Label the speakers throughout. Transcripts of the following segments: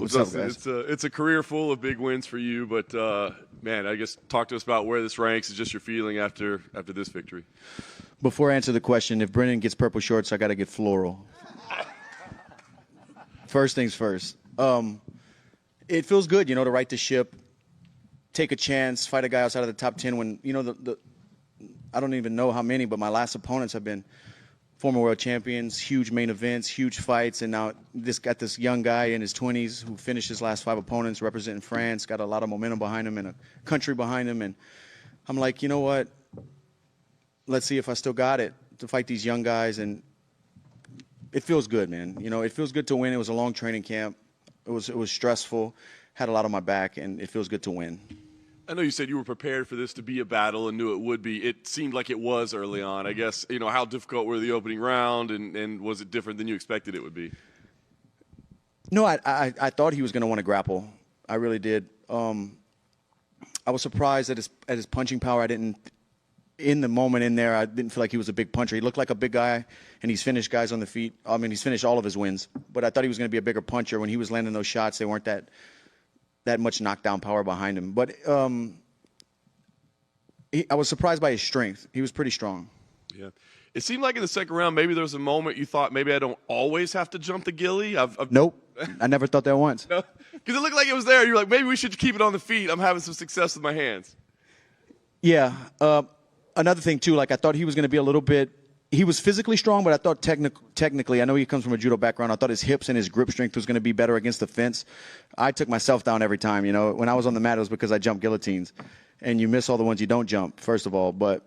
Speaker 1: What's up, guys? It's a career full of big wins for you, but man, I guess talk to us about where this ranks and just your feeling after this victory.
Speaker 2: Before I answer the question, if Brennan gets purple shorts, I got to get floral. First things first. It feels good, to right the ship, take a chance, fight a guy outside of the top 10 when, I don't even know how many, but my last opponents have been former world champions, huge main events, huge fights, and now got this young guy in his 20s who finished his last 5 opponents representing France, got a lot of momentum behind him and a country behind him, and I'm like, you know what? Let's see if I still got it to fight these young guys, and it feels good, man. It feels good to win. It was a long training camp. It was stressful, had a lot on my back, and it feels good to win.
Speaker 1: I know you said you were prepared for this to be a battle and knew it would be. It seemed like it was early on. I guess, how difficult were the opening round, and was it different than you expected it would be?
Speaker 2: No, I thought he was going to want to grapple. I really did. I was surprised at his punching power. In the moment in there, I didn't feel like he was a big puncher. He looked like a big guy, and he's finished guys on the feet. I mean, he's finished all of his wins. But I thought he was going to be a bigger puncher. When he was landing those shots, they weren't that much knockdown power behind him. But I was surprised by his strength. He was pretty strong.
Speaker 1: Yeah. It seemed like in the second round, maybe there was a moment you thought maybe I don't always have to jump the gilly.
Speaker 2: Nope. I never thought that once.
Speaker 1: Because it looked like it was there. You're like, maybe we should keep it on the feet. I'm having some success with my hands.
Speaker 2: Yeah. Another thing, too, I thought he was going to be a little bit – he was physically strong, but I thought technically – I know he comes from a judo background. I thought his hips and his grip strength was going to be better against the fence. I took myself down every time. When I was on the mat, it was because I jumped guillotines. And you miss all the ones you don't jump, first of all. But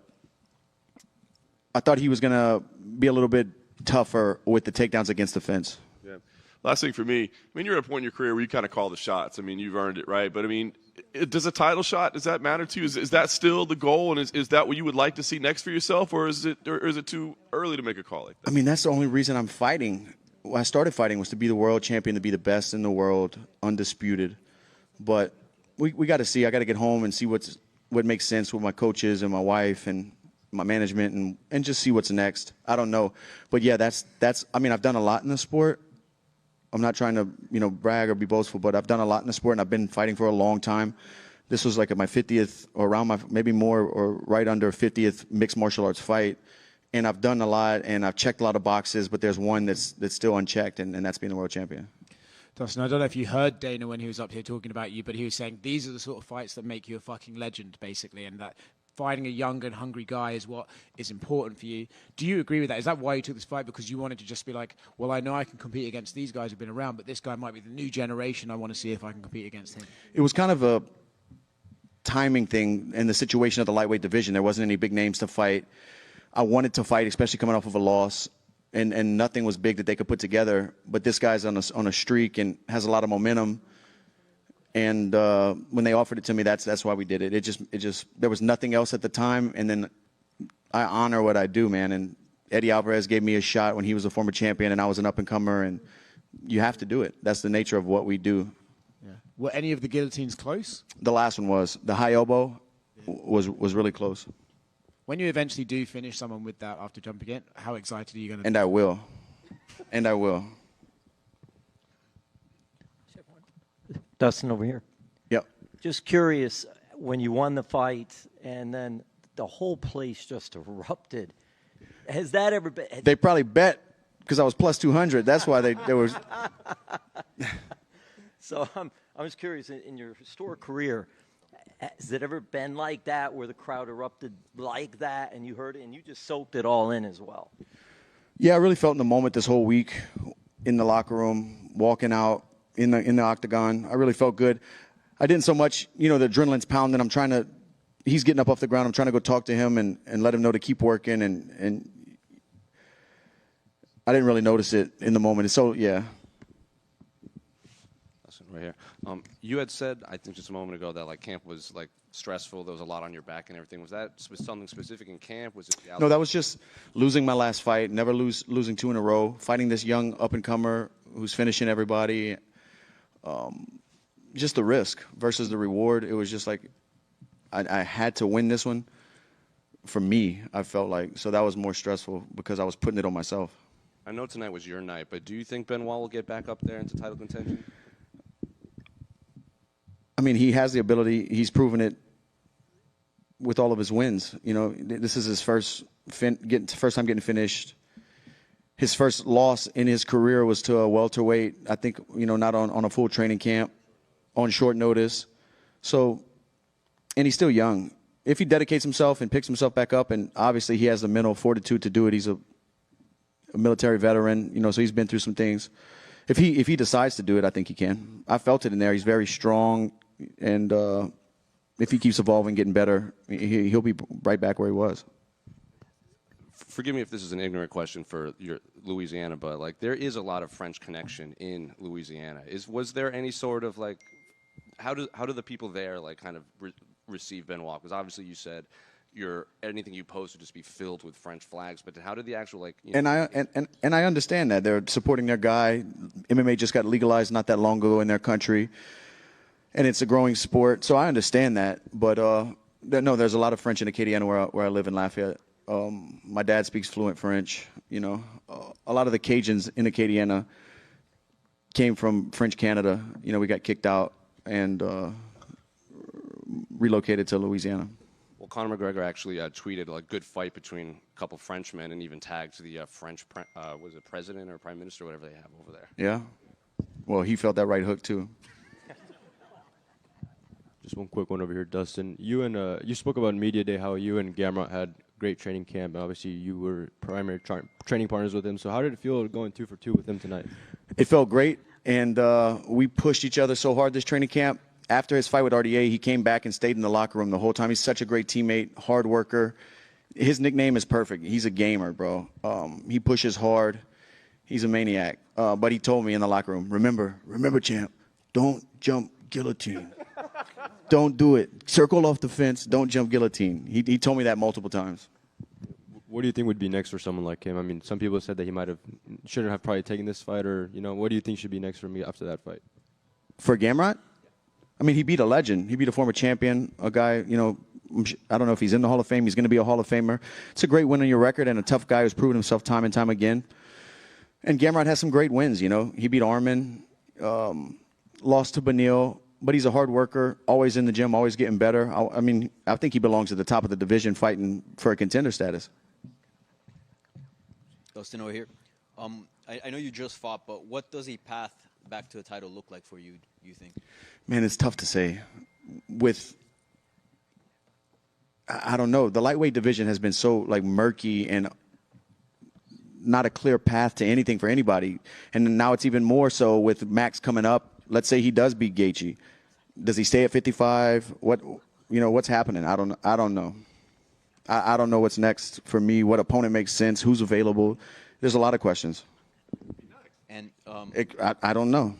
Speaker 2: I thought he was going to be a little bit tougher with the takedowns against the fence.
Speaker 1: Yeah. Last thing for me, you're at a point in your career where you kind of call the shots. You've earned it, right? But, does a title shot, does that matter to you? Is that still the goal, and is that what you would like to see next for yourself, or is it too early to make a call like that?
Speaker 2: That's the only reason I'm fighting. When I started fighting was to be the world champion, to be the best in the world, undisputed. But we got to see. I got to get home and see what makes sense with my coaches and my wife and my management and just see what's next. I don't know. But, yeah, that's I've done a lot in the sport. I'm not trying to, brag or be boastful, but I've done a lot in the sport, and I've been fighting for a long time. This was like at my 50th or around my, maybe more or right under 50th mixed martial arts fight. And I've done a lot, and I've checked a lot of boxes, but there's one that's still unchecked, and that's being the world champion.
Speaker 3: Dustin, I don't know if you heard Dana when he was up here talking about you, but he was saying these are the sort of fights that make you a fucking legend, basically, and that fighting a young and hungry guy is what is important for you. Do you agree with that? Is that why you took this fight? Because you wanted to just be like, well, I know I can compete against these guys who've been around, but this guy might be the new generation. I want to see if I can compete against him. It
Speaker 2: was kind of a timing thing in the situation of the lightweight division. There wasn't any big names to fight. I wanted to fight, especially coming off of a loss, and nothing was big that they could put together. But this guy's on a streak and has a lot of momentum. And when they offered it to me, that's why we did it. It just there was nothing else at the time. And then I honor what I do, man. And Eddie Alvarez gave me a shot when he was a former champion, and I was an up-and-comer. And you have to do it. That's the nature of what we do.
Speaker 3: Yeah. Were any of the guillotines close?
Speaker 2: The last one was. The high elbow was really close.
Speaker 3: When you eventually do finish someone with that after jumping in, how excited are you going to be?
Speaker 2: And I will. And I will.
Speaker 4: Dustin, over here.
Speaker 2: Yep.
Speaker 4: Just curious, when you won the fight and then the whole place just erupted, has that ever been?
Speaker 2: They probably bet because I was plus 200. That's why they were.
Speaker 4: So I'm just curious, in your historic career, has it ever been like that where the crowd erupted like that and you heard it and you just soaked it all in as well?
Speaker 2: Yeah, I really felt in the moment this whole week in the locker room, walking out in the octagon. I really felt good. I didn't so much, the adrenaline's pounding. He's getting up off the ground. I'm trying to go talk to him and let him know to keep working. And I didn't really notice it in the moment. So, yeah.
Speaker 5: Right here. You had said, I think just a moment ago, that camp was stressful. There was a lot on your back and everything. Was that something specific in camp? Was it?
Speaker 2: No, that was just losing my last fight. Never losing 2 in a row. Fighting this young up and comer who's finishing everybody. Just the risk versus the reward. It was just I had to win this one. For me, I felt like so that was more stressful because I was putting it on myself.
Speaker 5: I know tonight was your night, but do you think Benoit will get back up there into title contention?
Speaker 2: I mean, he has the ability. He's proven it with all of his wins. You know, this is his first time getting finished. His first loss in his career was to a welterweight. I think, you know, not on a full training camp, on short notice. So, and he's still young. If he dedicates himself and picks himself back up, and obviously he has the mental fortitude to do it. He's a military veteran, you know, so he's been through some things. If he decides to do it, I think he can. I felt it in there. He's very strong, and if he keeps evolving, getting better, he'll be right back where he was.
Speaker 5: Forgive me if this is an ignorant question for your Louisiana, but like there is a lot of French connection in Louisiana. Was there any sort of like, how do the people there like kind of receive Benoit? Because obviously you said anything you post would just be filled with French flags, but how did the actual like? You know,
Speaker 2: and I understand that they're supporting their guy. MMA just got legalized not that long ago in their country, and it's a growing sport. So I understand that, but no, there's a lot of French in Acadiana where I live in Lafayette. My dad speaks fluent French. You know, a lot of the Cajuns in Acadiana came from French Canada. You know, we got kicked out and relocated to Louisiana.
Speaker 5: Well, Conor McGregor actually tweeted a good fight between a couple Frenchmen and even tagged the French, was it president or prime minister, whatever they have over there.
Speaker 2: Yeah. Well, he felt that right hook too.
Speaker 6: Just one quick one over here, Dustin. You spoke about in Media Day how you and Gamrot had great training camp. Obviously, you were primary training partners with him. So how did it feel going 2 for 2 with him tonight?
Speaker 2: It felt great, and we pushed each other so hard this training camp. After his fight with RDA, he came back and stayed in the locker room the whole time. He's such a great teammate, hard worker. His nickname is perfect. He's a gamer, bro. He pushes hard. He's a maniac. But he told me in the locker room, remember, champ, don't jump guillotine. Don't do it. Circle off the fence. Don't jump guillotine. He told me that multiple times.
Speaker 6: What do you think would be next for someone like him? I mean, some people said that he shouldn't have probably taken this fight, or, you know, what do you think should be next for me after that fight?
Speaker 2: For Gamrot? I mean, he beat a legend. He beat a former champion, a guy, you know, I don't know if he's in the Hall of Fame. He's going to be a Hall of Famer. It's a great win on your record and a tough guy who's proven himself time and time again. And Gamrot has some great wins, you know. He beat Arman, lost to Benil, but he's a hard worker, always in the gym, always getting better. I mean, I think he belongs at the top of the division fighting for a contender status.
Speaker 7: Dustin over here. I know you just fought, but what does a path back to a title look like for you, you think?
Speaker 2: Man, it's tough to say. I don't know. The lightweight division has been so like murky and not a clear path to anything for anybody. And now it's even more so with Max coming up. Let's say he does beat Gaethje. Does he stay at 55? What's happening? I don't know. I don't know what's next for me. What opponent makes sense? Who's available? There's a lot of questions.
Speaker 7: And
Speaker 2: I don't know.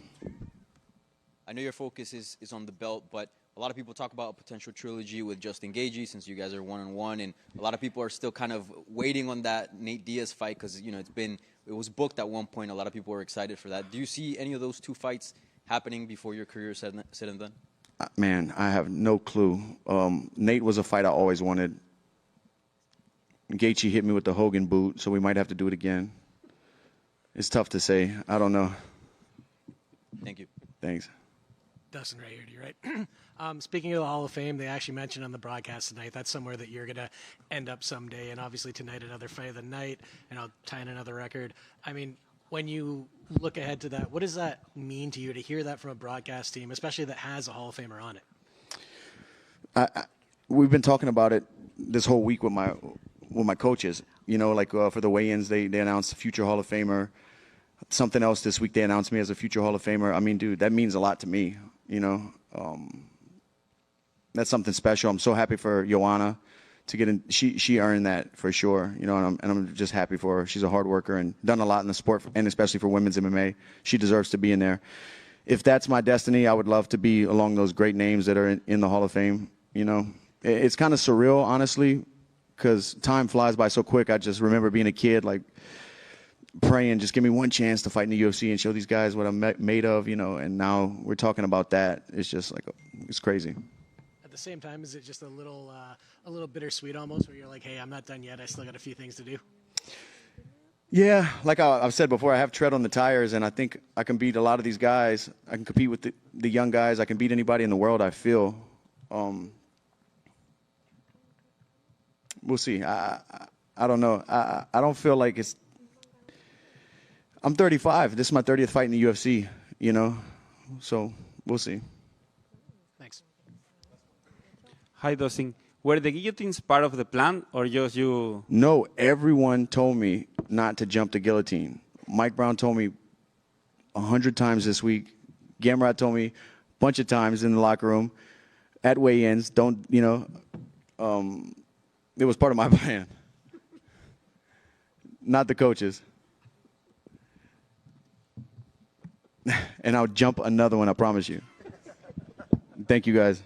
Speaker 7: I know your focus is on the belt, but a lot of people talk about a potential trilogy with Justin Gaethje since you guys are 1-1, and a lot of people are still kind of waiting on that Nate Diaz fight because, you know, it was booked at one point. A lot of people were excited for that. Do you see any of those two fights happening before your career is said and done?
Speaker 2: Man, I have no clue. Nate was a fight I always wanted. Gaethje hit me with the Hogan boot, so we might have to do it again. It's tough to say. I don't know.
Speaker 7: Thank you.
Speaker 2: Thanks.
Speaker 8: Dustin right here, to your right. Speaking of the Hall of Fame, they actually mentioned on the broadcast tonight that's somewhere that you're going to end up someday. And obviously tonight, another fight of the night, and I'll tie in another record. I mean, when you look ahead to that, what does that mean to you to hear that from a broadcast team, especially that has a Hall of Famer on it?
Speaker 2: We've been talking about it this whole week with my coaches. You know, like for the weigh-ins, they announced a future Hall of Famer. Something else this week, they announced me as a future Hall of Famer. I mean, dude, that means a lot to me. You know, that's something special. I'm so happy for Joanna to get in. She earned that for sure. You know, and I'm just happy for her. She's a hard worker and done a lot in the sport, and especially for women's MMA. She deserves to be in there. If that's my destiny, I would love to be along those great names that are in the Hall of Fame. You know, it's kind of surreal, honestly, because time flies by so quick. I just remember being a kid, like, praying, just give me one chance to fight in the UFC and show these guys what I'm made of, you know, and now we're talking about that. It's just like, it's crazy.
Speaker 8: At the same time, is it just a little bittersweet almost, where you're like, hey, I'm not done yet. I still got a few things to do?
Speaker 2: Yeah, like I've said before, I have tread on the tires, and I think I can beat a lot of these guys. I can compete with the young guys. I can beat anybody in the world, I feel. We'll see. I don't know. I don't feel like it's... I'm 35. This is my 30th fight in the UFC, you know? So we'll see.
Speaker 8: Thanks.
Speaker 9: Hi, Dustin. Were the guillotines part of the plan or just you?
Speaker 2: No, everyone told me not to jump the guillotine. Mike Brown told me 100 times this week. Gamrot told me a bunch of times in the locker room, at weigh-ins, don't, you know, it was part of my plan. Not the coaches. And I'll jump another one, I promise you. Thank you, guys.